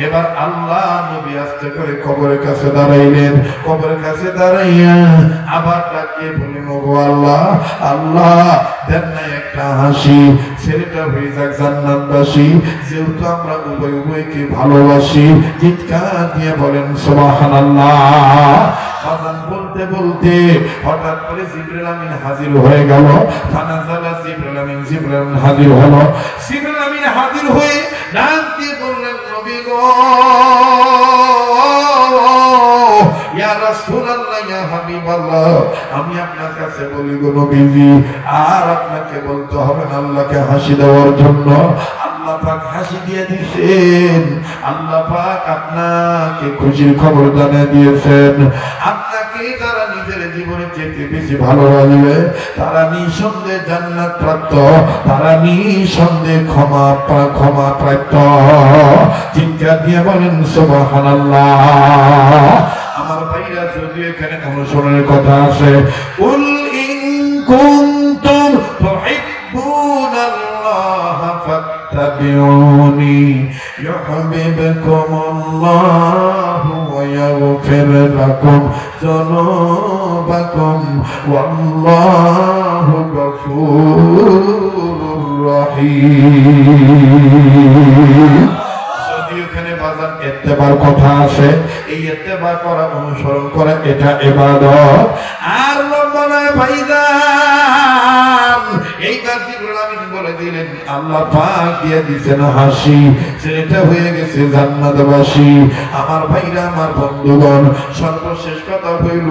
এবার আল্লাহ নবী আস্তে করে কবরের কাছে দাঁড়াইলেন। কবরের কাছে দাঁড়াইয়া আবার ডাকিয়ে বললেন, ওগো আল্লাহ, আল্লাহ দেন না একটা হাসি, ছেলেটা হয়ে যাক জান্নাতবাসী, যেহেতু আমরা উভয় উভয়কে ভালোবাসি। চিৎকার দিয়ে বলেন সুবহানাল্লাহ। আযান বলতে বলতে হঠাৎ করে জিবরাইল আমিন হাজির হয়ে গেল। ফানাজালা জিবরাইল আমিন হাজির হলো। জিবরাইল আমিন হাজির হয়ে ডাক দিয়ে বললেন, নবী গো, ইয়া রাসূলুল্লাহ, ইয়া হাবিবাল্লাহ, আমি আপনার কাছে বলি গো নবীজি, আর আপনাকে বলতে হবে না আল্লাহকে হাসি দেওয়ার জন্য। আল্লাহ পাক হাসি দিয়ে দিয়েছেন, আল্লাহ পাক আপনাকে খুশির খবর জানিয়ে দিয়েছেন। আপনাকে যারা নিজের জীবনে যেতে বেশি ভালোবাসবে তারা নিঃসন্দেহে জান্নাত প্রাপ্ত, তারা নিঃসন্দেহে ক্ষমা প্রাপ্ত। চিৎকার দিয়ে বলেন সুবহানাল্লাহ। আমার ভাইরা, যদি এখানে অনুসরণের কথা আছে, কুল ইন কুনতুম তুহিব্বুনাল্লাহ ফাত্তাবিউনি ইউহিব্বুকুমুল্লাহু ওয়া ইয়াগফির লাকুম যুনুবাকুম ওয়াল্লাহু গফুরুর রহিম। ইত্তেবার কথা আছে, এই ইত্তেবা করা, অনুসরণ করা, এটা ইবাদত। আর রব্বানায় ভাইজান, এই জিবরাইল আমিন বলে দিলেন, আল্লাহ পাক দিয়ে দিয়েছেন হাসি, ছেলেটা হয়ে গেছে জান্নাতবাসী। আমার ভাইরা, আমার বন্ধুগণ, সর্বশেষ কথা হইল,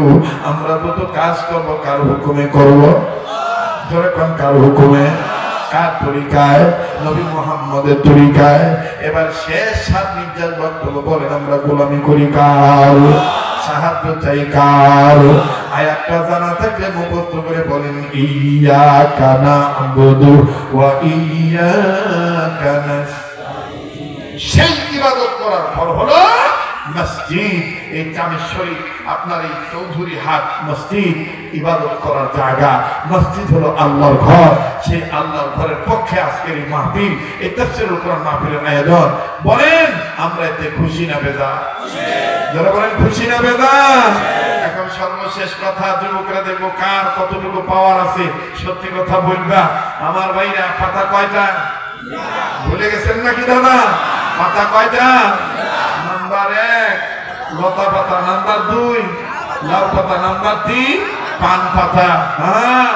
আমরা যত কাজ করব কার হুকুমে করব? যখন কার হুকুমে, কার তরিকায়? নবী মুহাম্মদের তরিকায়। এবার শেষ 7 মিনিটের বক্তব্য বলেন, আমরা গোলামি করি কার? সাহায্য চাই কার? আয়াতটা জানা থাকলে মুখস্থ করে বলেন, ইয়্যাকা না'বুদু ওয়া ইয়্যাকা নাস্তাঈন। সেই ইবাদত করার ফল হলো মসজিদ। এই কামেশ্বরী, আপনার এই চৌধুরী হাট মসজিদ ইবাদত করার জায়গা। মসজিদ হলো আল্লাহর ঘর। সেই আল্লাহর ঘরের পক্ষে আজকের এই মাহফিল, এই তাফসীরুল কোরআন মাহফিলের আয়োজন। বলেন, আমরা এতে খুশি না বেজার? যারা বলেন খুশি না বেজার? এখন সর্বশেষ কথা, যুবকরা দেখবো কার কতটুকু পাওয়ার আছে। সত্যি কথা বলবা আমার ভাইরা। পাতা কয়টা? ভুলে গেছেন নাকি দাদা? পাতা কয়টা? নাম্বার 1 লতা পাতা, নাম্বার 2 লাউ পাতা, নাম্বার 3 পান পাতা। হ্যাঁ,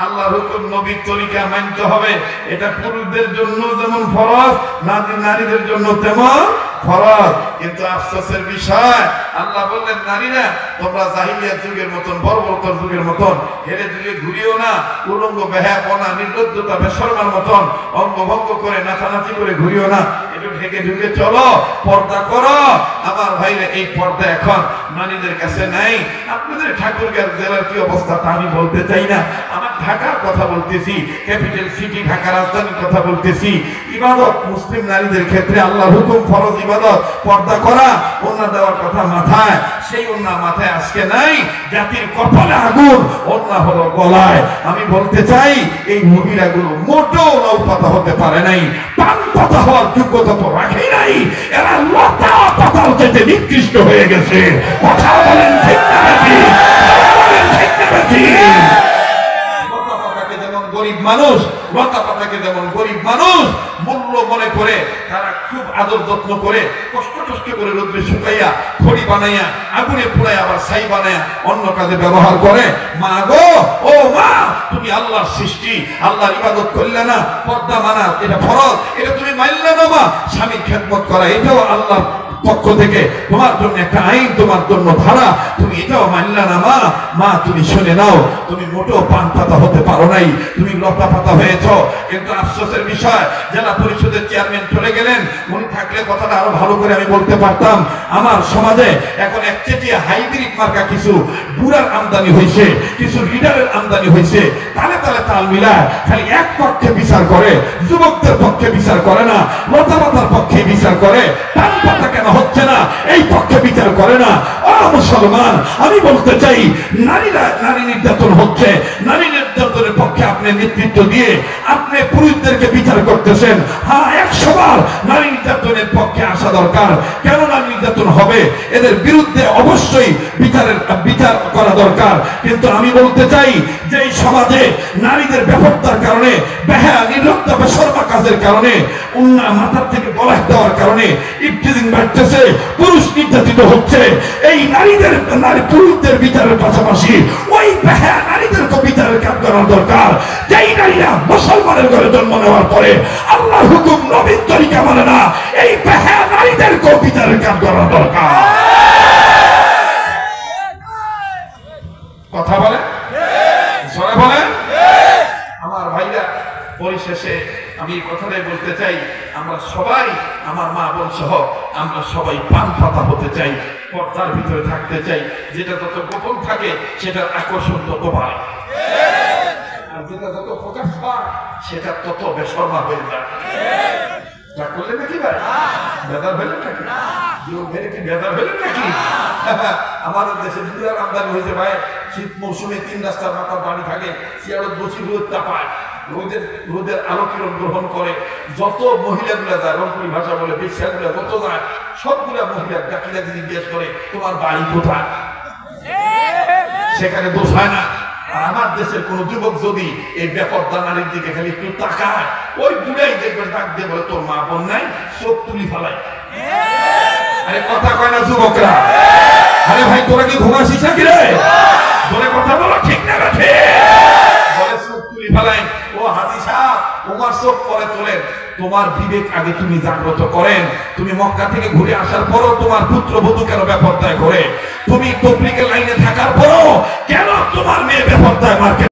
আল্লাহর হুকুম, নবীর তরিকা মানতে হবে। এটা পুরুষদের জন্য যেমন ফরজ, নারীদের জন্য তেমন ফরজ। কিন্তু আফসোসের বিষয়, আল্লাহ বললেন, নারীরা তোমরা জাহিলিয়াত যুগের মতন, বর্বরতার যুগের মতন হেরে যুগে ঘুরিও না। উলঙ্গ, বেহায়াপনা, নির্লজ্জতা, বেশরমার মতন অঙ্গভঙ্গ করে নাচানাচি করে ঘুরিও না। একটু ঢেকে ঢুকে চলো, পর্দা করো। আমার ভাইরা, এই পর্দা এখন নারীদের কাছে নাই। আপনাদের ঠাকুরগাঁও জেলার কি অবস্থা তা আমি বলতে চাই না, আমার ঢাকার কথা বলতেছি, ক্যাপিটাল সিটি ঢাকা রাজধানীর কথা বলতেছি। ইবাদত মুসলিম নারীদের ক্ষেত্রে আল্লাহর হুকুম, ফরজ ইবাদত পর্দা করা, ওন্না দেওয়ার কথা মাথায়। সেই ওন্না মাথায় আজকে নাই। জাতির কপালে আগুন, ওন্না হলো গলায়। আমি বলতে চাই, এই মহিলাগুলো মোটেও লাউ পাতা হতে পারে নাই, পান পাতা হওয়ার যোগ্যতা তো রাখেই নাই। এরা লতা পাতার চেয়ে নিকৃষ্ট হয়ে গেছে। কথা বলেন ঠিক না বেশি? ঠিক না বেশি? লতা পাতাকে যেমন গরিব মানুষ, লতা পাতাকে যেমন গরিব মানুষ মূল্য মনে করে, তারা খুব আদর যত্ন করে, কষ্ট করে রোদ্রে শুকাইয়া, খড়ি বানাইয়া, আগুনে পুড়াইয়া, আবার ছাই বানাইয়া অন্য কাজে ব্যবহার করে। মা গো, ও মা, তুমি আল্লাহর সৃষ্টি, আল্লাহর ইবাদত করলে না, পর্দা মানা এটা ফরজ, এটা তুমি মানলে না। মা, স্বামীর খেদমত করা এটাও আল্লাহর পক্ষ থেকে তোমার জন্য একটা আইন, তোমার জন্য ধারা, তুমি এটাও মানলে না। মা, মা তুমি শুনে নাও, তুমি মোটেও পান পাতা হতে পারো নাই, তুমি লতা পাতা হয়েছ। কিন্তু আফসোসের বিষয়, জেলা পরিষদের চেয়ারম্যান চলে গেলেন। উনি থাকলে কথাটা আরো ভালো করে আমি বলতে পারতাম। আমার সমাজে এখন একচেটিয়া হাইব্রিড মার্কা কিছু বুড়ার আমদানি হয়েছে, কিছু লিডারের আমদানি হয়েছে। তালে তালে তাল মিলায় খালি এক পক্ষে বিচার করে, যুবকদের পক্ষে বিচার করে না, লতা পাতার পক্ষে বিচার করে। পান পাতা কেন হচ্ছে না এই পক্ষে বিচার করে না। ও মুসলমান, আমি বলতে চাই, নারী নির্যাতন হচ্ছে, নারী নির্যাতনের পক্ষে আপনি নেতৃত্ব দিয়ে আপনি পুরুষদেরকে বিচার করতেছেন। হ্যাঁ, 100 বার নারী নির্যাতনের পক্ষে আসা দরকার। কেননা নির্যাতন হবে, এদের বিরুদ্ধে অবশ্যই বিচার করা দরকার। কিন্তু আমি বলতে চাই যে এই সমাজে নারীদের ব্যাপারটার কারণে, বেহায়া নির্লজ্জা বেশরমা কাজের কারণে, উন্না মাথার থেকে গলায় দেওয়ার কারণে ইফতিজিং বাড়তেছে, পুরুষ নির্যাতিত হচ্ছে। এই নারী পুরুষদের বিচারের পাশাপাশি ওই বেহায়া নারীদেরকে বিচারের কাজ করা দরকার। যেই নারীরা মুসলমানের ঘরে জন্ম নেওয়ার পরে আল্লাহর হুকুম নবীর তরিকা মানে না, এই বেহায়া নারীদেরকে বিচারের কাজ করা দরকার। কথা বলে, জোরে বলে। আমার ভাইরা, পরিশেষে আমি কথাটাই বলতে চাই, আমরা সবাই, আমার মা বোন সহ আমরা সবাই পান পাতা হতে চাই, পর্দার ভিতরে থাকতে চাই। যেটা যত গোপন থাকে সেটার আকর্ষণ তত বাড়ে, আর যেটা যত প্রকাশ পায় সেটা তত বেশরমা হয়ে যায়। যা করলে নাকি ভাই বেদার হলেন নাকি, কি বেদার হলেন নাকি? আমাদের দেশে দুধের আমদানি হয়েছে ভাই। শীত মৌসুমে 3 রাস্তার মাথার বাড়ি থাকে, শিয়ালত বসি রোদ তাপায়, রোদের আলো কিরণ গ্রহণ করে। যত মহিলাগুলা যায়, রংপুরি ভাষা বলে বেশ্যাগুলা যত যায়, সবগুলা মহিলা ডাকিলা জিজ্ঞেস করে তোমার বাড়ি কোথায়, সেখানে দোষ হয় না। আর আমার দেশের কোন যুবক যদি এই বেপরদা নারীর দিকে খালি একটু তাকায়, ওই বুড়াই দেখবেন ডাক দিয়ে বলে তোর মা বোন নাই, চোখ তুলি ফেলায়। আরে কথা কয় না যুবকরা? আরে ভাই তোরা কি ঘুমাসিস নাকি রে? বলে কথা বলো, ঠিক না ঠিক? বলে চোখ তুলি ফেলাই। ও হাদিসা, তোমার চোখ পরে তোলেন, তোমার বিবেক আগে তুমি জাগ্রত করেন। তুমি মক্কা থেকে ঘুরে আসার পরও তোমার পুত্রবধূ কেন বেপরদায় ঘোরে? তুমি তবলিগের লাইনে থাকার পরও কেন তোমার মেয়ে বেপরদায় মার্কেট